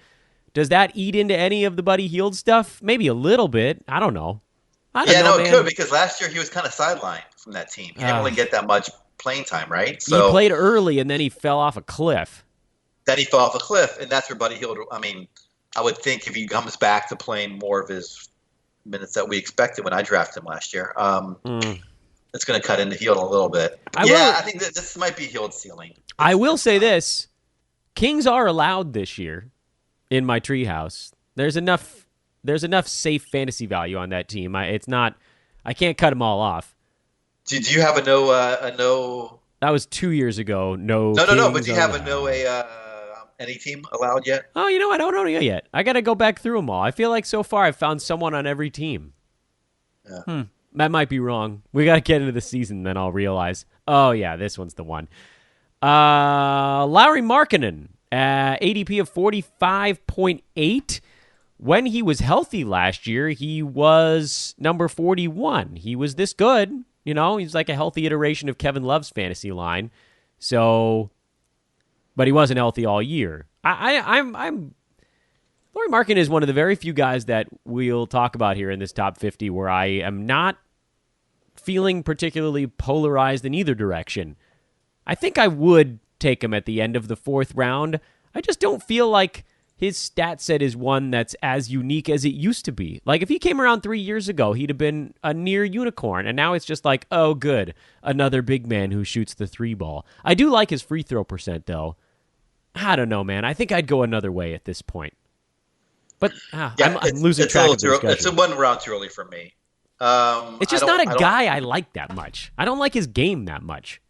Does that eat into any of the Buddy Hield stuff? Maybe a little bit. I don't know. It could, because last year he was kind of sidelined from that team. He didn't really get that much playing time, right? So he played early, and then he fell off a cliff. And that's where Buddy Hield, I would think if he comes back to playing more of his minutes that we expected when I drafted him last year, it's going to cut into Hield a little bit. I think that this might be Hield's ceiling. I will say this. Kings are allowed this year in my treehouse. There's enough safe fantasy value on that team. I can't cut them all off. Do you have a no? That was 2 years ago. No. But do you have any team allowed yet? Oh, I don't know yet. I got to go back through them all. I feel like so far I've found someone on every team. Yeah. That might be wrong. We got to get into the season, then I'll realize. Oh yeah, this one's the one. Lauri Markkanen, ADP of 45.8. When he was healthy last year, he was number 41. He was this good. He's like a healthy iteration of Kevin Love's fantasy line. So, but he wasn't healthy all year. Lauri Markkanen is one of the very few guys that we'll talk about here in this top 50 where I am not feeling particularly polarized in either direction. I think I would take him at the end of the 4th round. I just don't feel like his stat set is one that's as unique as it used to be. Like, if he came around 3 years ago, he'd have been a near unicorn. And now it's just like, oh, good. Another big man who shoots the 3 ball. I do like his free throw percent, though. I don't know, man. I think I'd go another way at this point. But I'm losing track of the discussion. It's a 1 round too early for me. It's just not a guy I like that much. I don't like his game that much.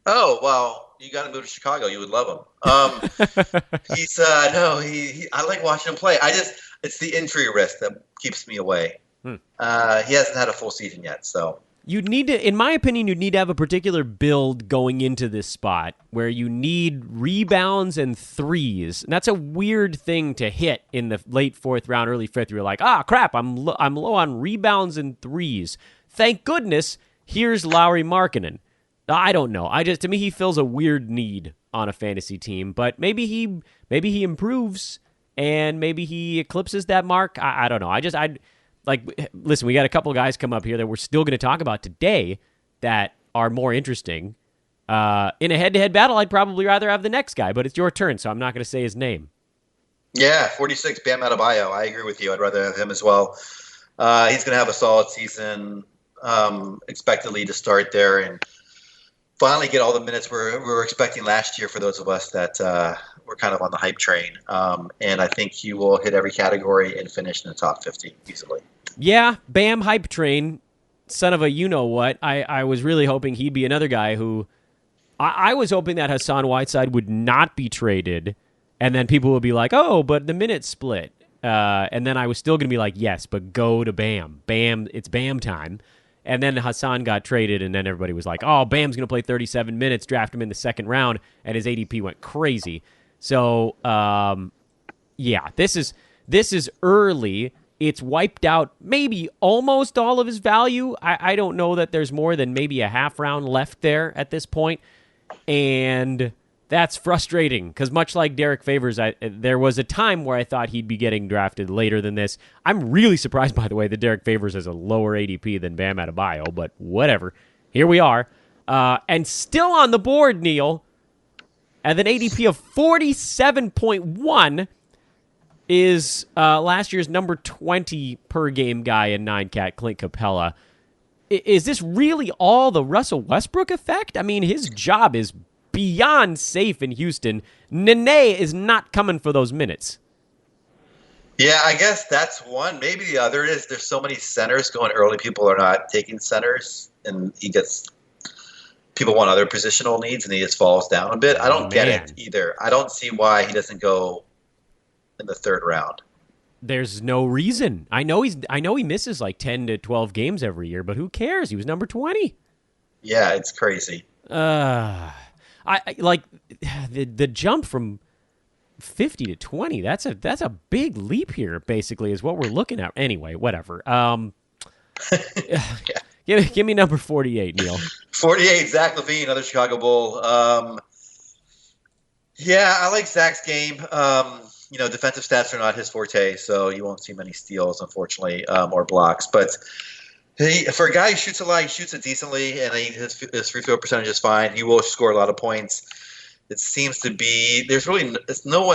Oh, well. You got to move to Chicago. You would love him. I like watching him play. It's the injury risk that keeps me away. He hasn't had a full season yet, so. You'd need to, in my opinion, you'd need to have a particular build going into this spot where you need rebounds and threes. And that's a weird thing to hit in the late 4th round, early 5th. You're like, crap, I'm low on rebounds and threes. Thank goodness, here's Lauri Markkanen. I don't know. To me, he fills a weird need on a fantasy team, but maybe he improves and maybe he eclipses that mark. I don't know. Listen, we got a couple of guys come up here that we're still going to talk about today that are more interesting. In a head-to-head battle, I'd probably rather have the next guy, but it's your turn, so I'm not going to say his name. Yeah, 46, Bam Adebayo. I agree with you. I'd rather have him as well. He's going to have a solid season, expectedly to start there, and finally get all the minutes we were expecting last year for those of us that were kind of on the hype train. And I think he will hit every category and finish in the top 50 easily. Yeah, Bam hype train, son of a you-know-what. I was really hoping he'd be another guy who... I was hoping that Hassan Whiteside would not be traded And then people will be like, oh, but the minutes split. And then I was still going to be like, yes, but go to Bam. Bam, it's Bam time. And then Hassan got traded, and then everybody was like, oh, Bam's going to play 37 minutes, draft him in the second round, and his ADP went crazy. So, yeah, this is early. It's wiped out maybe almost all of his value. I don't know that there's more than maybe a half round left there at this point. And that's frustrating because much like Derek Favors, there was a time where I thought he'd be getting drafted later than this. I'm really surprised, by the way, that Derek Favors has a lower ADP than Bam Adebayo, but whatever. Here we are. And still on the board, Neil, at an ADP of 47.1 is last year's number 20 per game guy in 9-cat, Clint Capella. Is this really all the Russell Westbrook effect? I mean, his job is beyond safe in Houston. Nene is not coming for those minutes. Yeah, I guess that's one. Maybe the other is there's so many centers going early. People are not taking centers, and people want other positional needs, and he just falls down a bit. I don't get it either. I don't see why he doesn't go in the third round. There's no reason. I know he misses like 10 to 12 games every year, but who cares? He was number 20. Yeah, it's crazy. I like the jump from 50 to 20. That's a big leap here. Basically, is what we're looking at. Anyway, whatever. Yeah. Give me number 48, Neil. 48, Zach LaVine, another Chicago Bull. Yeah, I like Zach's game. Defensive stats are not his forte, so you won't see many steals, unfortunately, or blocks. But for a guy who shoots a lot, he shoots it decently, and his free throw percentage is fine. He will score a lot of points. It seems to be it's no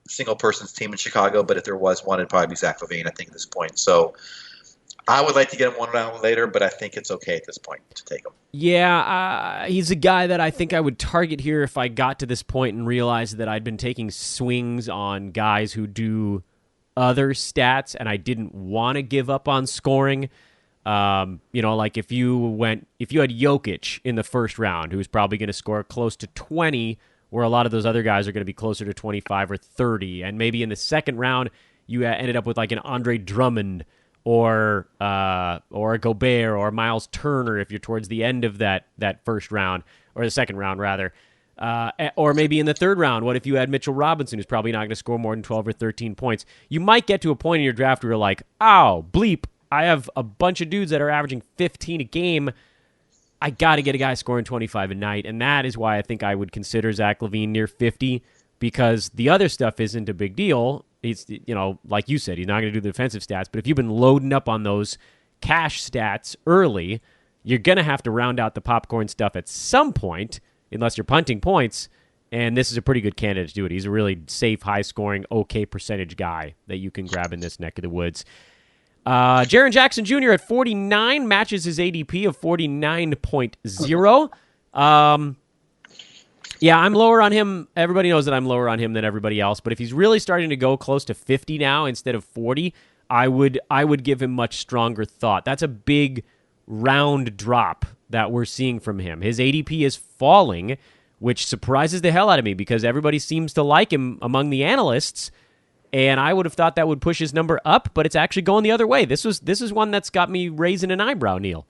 single person's team in Chicago, but if there was one, it'd probably be Zach LaVine, I think, at this point. So I would like to get him one round later, but I think it's okay at this point to take him. Yeah, he's a guy that I think I would target here if I got to this point and realized that I'd been taking swings on guys who do other stats, and I didn't want to give up on scoring. Like if you had Jokic in the first round, who's probably going to score close to 20, where a lot of those other guys are going to be closer to 25 or 30, and maybe in the second round you ended up with like an Andre Drummond or a Gobert or Miles Turner if you're towards the end of that first round, or the second round rather. Or maybe in the third round, what if you had Mitchell Robinson, who's probably not going to score more than 12 or 13 points? You might get to a point in your draft where you're like, ow, bleep, I have a bunch of dudes that are averaging 15 a game. I got to get a guy scoring 25 a night, and that is why I think I would consider Zach LaVine near 50, because the other stuff isn't a big deal. He's, like you said, he's not going to do the defensive stats, but if you've been loading up on those cash stats early, you're going to have to round out the popcorn stuff at some point, unless you're punting points, and this is a pretty good candidate to do it. He's a really safe, high-scoring, okay percentage guy that you can grab in this neck of the woods. Jaren Jackson Jr. at 49 matches his ADP of 49.0. Yeah, I'm lower on him. Everybody knows that I'm lower on him than everybody else, but if he's really starting to go close to 50 now instead of 40, I would give him much stronger thought. That's a big round drop that we're seeing from him. His ADP is falling, which surprises the hell out of me because everybody seems to like him among the analysts, and I would have thought that would push his number up, but it's actually going the other way. This is one that's got me raising an eyebrow, Neil.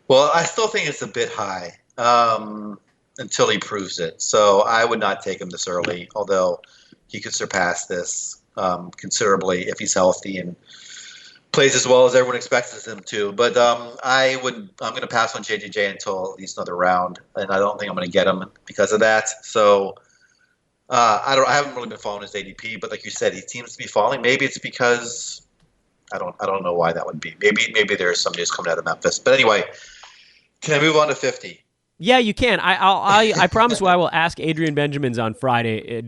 Well, I still think it's a bit high until he proves it. So I would not take him this early, although he could surpass this considerably if he's healthy and plays as well as everyone expects him to. But I'm going to pass on JJJ until at least another round, and I don't think I'm going to get him because of that. So I haven't really been following his ADP, but like you said, he seems to be falling. Maybe it's because I don't know why that would be. Maybe there's somebody who's coming out of Memphis. But anyway, can I move on to 50? Yeah, you can. I promise you I will ask Adrian Benjamins on Friday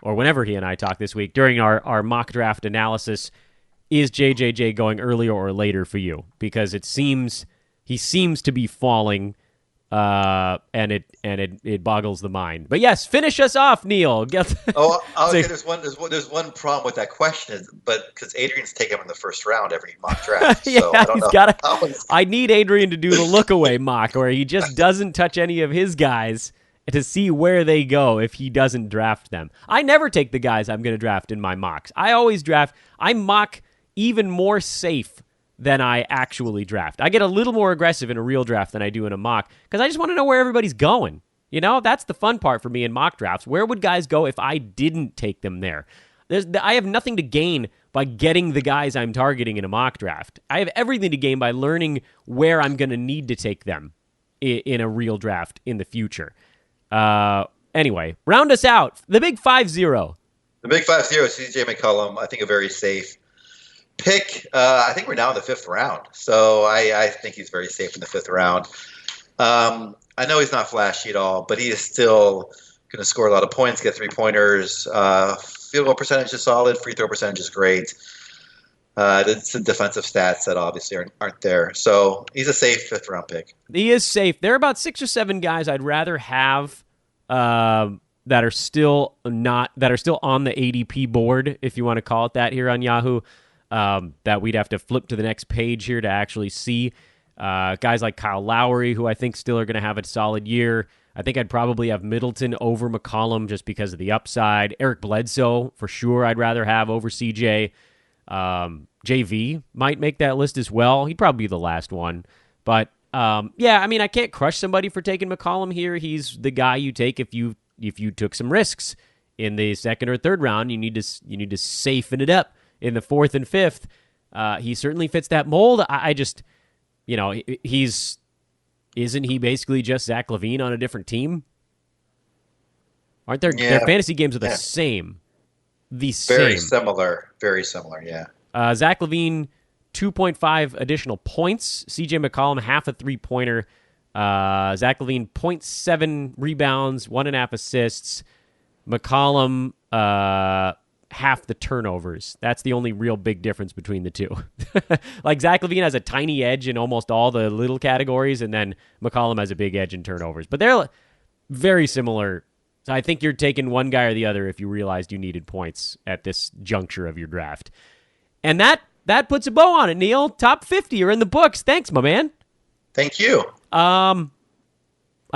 or whenever he and I talk this week, during our mock draft analysis, is JJJ going earlier or later for you? Because he seems to be falling, and it boggles the mind. But yes, finish us off, Neil. Okay. There's one problem with that question, but because Adrian's taken him in the first round every mock draft. Yeah, so I don't know. I need Adrian to do the look away mock, where he just doesn't touch any of his guys, to see where they go if he doesn't draft them. I never take the guys I'm going to draft in my mocks. I mock even more safe than I actually draft. I get a little more aggressive in a real draft than I do in a mock because I just want to know where everybody's going. That's the fun part for me in mock drafts. Where would guys go if I didn't take them there? I have nothing to gain by getting the guys I'm targeting in a mock draft. I have everything to gain by learning where I'm going to need to take them in a real draft in the future. Anyway, round us out. The big 5-0. The big 5-0, CJ McCollum, I think a very safe pick. I think we're now in the 5th round, so I think he's very safe in the 5th round. I know he's not flashy at all, but he is still going to score a lot of points, get 3-pointers. Field goal percentage is solid. Free throw percentage is great. It's the defensive stats that obviously aren't there. So he's a safe 5th round pick. He is safe. There are about 6 or 7 guys I'd rather have that are still on the ADP board, if you want to call it that, here on Yahoo. That we'd have to flip to the next page here to actually see. Guys like Kyle Lowry, who I think still are going to have a solid year. I think I'd probably have Middleton over McCollum just because of the upside. Eric Bledsoe, for sure, I'd rather have over CJ. JV might make that list as well. He'd probably be the last one. But, I can't crush somebody for taking McCollum here. He's the guy you take if you took some risks in the 2nd or 3rd round. You need to safen it up in the 4th and 5th. He certainly fits that mold. I just... isn't he basically just Zach LaVine on a different team? Aren't their fantasy games are the same? Very similar, yeah. Zach LaVine, 2.5 additional points. CJ McCollum, half a 3-pointer. Zach LaVine, 0.7 rebounds, 1.5 assists. McCollum, half the turnovers. That's the only real big difference between the two. Like Zach LaVine has a tiny edge in almost all the little categories, and then McCollum has a big edge in turnovers. But they're very similar. So I think you're taking one guy or the other if you realized you needed points at this juncture of your draft. And that puts a bow on it, Neil. Top 50 are in the books. Thanks, my man. Thank you. I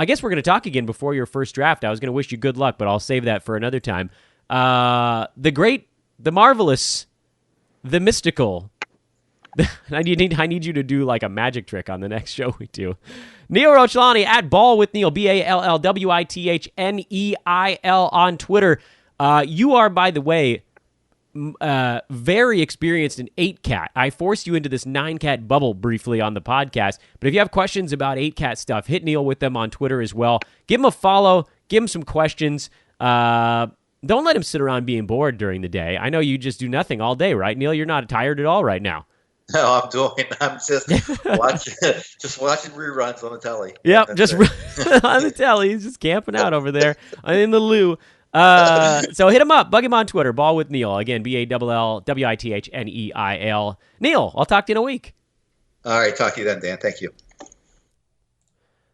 guess we're going to talk again before your first draft. I was going to wish you good luck, but I'll save that for another time. The great, the marvelous, the mystical. I need you to do like a magic trick on the next show we do. Neil Rochlani at Ball with Neil, BALLWITHNEIL on Twitter. You are, by the way, very experienced in 8-cat. I forced you into this 9-cat bubble briefly on the podcast, but if you have questions about 8-cat stuff, hit Neil with them on Twitter as well. Give him a follow. Give him some questions. Don't let him sit around being bored during the day. I know you just do nothing all day, right, Neil? You're not tired at all right now. No, I'm just watching reruns on the telly. Yep, just on the telly. He's just camping out over there in the loo. So hit him up. Bug him on Twitter. Ball with Neil. Again, BALLWITHNEIL. Neil, I'll talk to you in a week. All right, talk to you then, Dan. Thank you.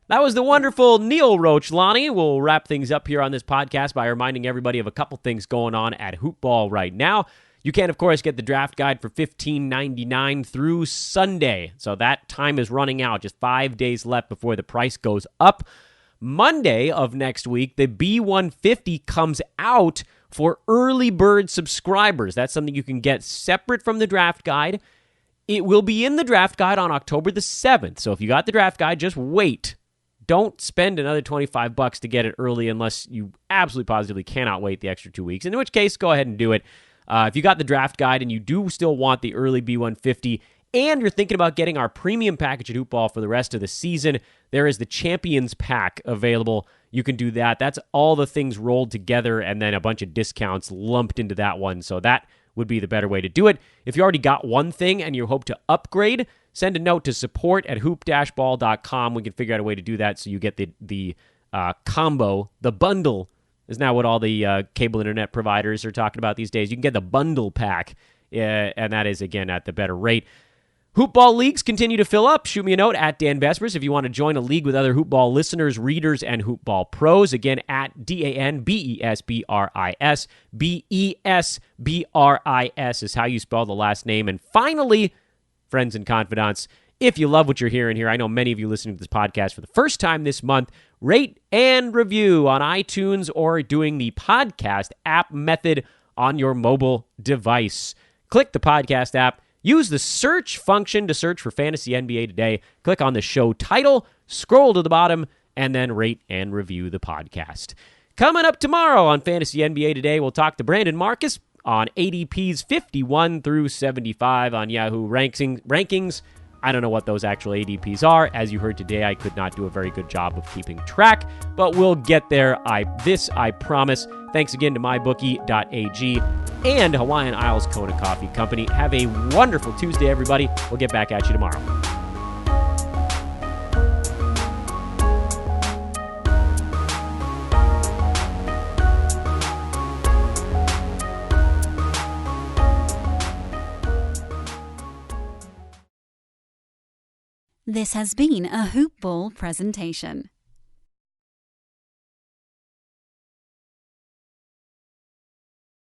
That was the wonderful Neil Rochlani. We'll wrap things up here on this podcast by reminding everybody of a couple things going on at Hoopball right now. You can, of course, get the draft guide for $15.99 through Sunday. So that time is running out. Just 5 days left before the price goes up. Monday of next week, the B150 comes out for early bird subscribers. That's something you can get separate from the draft guide. It will be in the draft guide on October the 7th. So if you got the draft guide, just wait. Don't spend another $25 to get it early unless you absolutely positively cannot wait the extra 2 weeks, in which case, go ahead and do it. If you got the draft guide and you do still want the early B150 and you're thinking about getting our premium package at Hoopball for the rest of the season, there is the Champions Pack available. You can do that. That's all the things rolled together and then a bunch of discounts lumped into that one. So that would be the better way to do it. If you already got one thing and you hope to upgrade, send a note to support@hoop-ball.com. We can figure out a way to do that so you get the combo, the bundle is now what all the cable internet providers are talking about these days. You can get the bundle pack, and that is, again, at the better rate. Hoopball leagues continue to fill up. Shoot me a note at Dan Besbris if you want to join a league with other Hoopball listeners, readers, and Hoopball pros. Again, at DANBESBRIS. BESBRIS is how you spell the last name. And finally, friends and confidants, If you love what you're hearing here, I know many of you listening to this podcast for the first time this month, rate and review on iTunes or doing the podcast app method on your mobile device. Click the podcast app. Use the search function to search for Fantasy NBA Today. Click on the show title, scroll to the bottom, and then rate and review the podcast. Coming up tomorrow on Fantasy NBA Today, we'll talk to Brandon Marcus on ADPs 51 through 75 on Yahoo rankings. I don't know what those actual ADPs are. As you heard today, I could not do a very good job of keeping track, but we'll get there. I promise. Thanks again to mybookie.ag and Hawaiian Isles Kona Coffee Company. Have a wonderful Tuesday, everybody. We'll get back at you tomorrow. This has been a Hoop Ball presentation.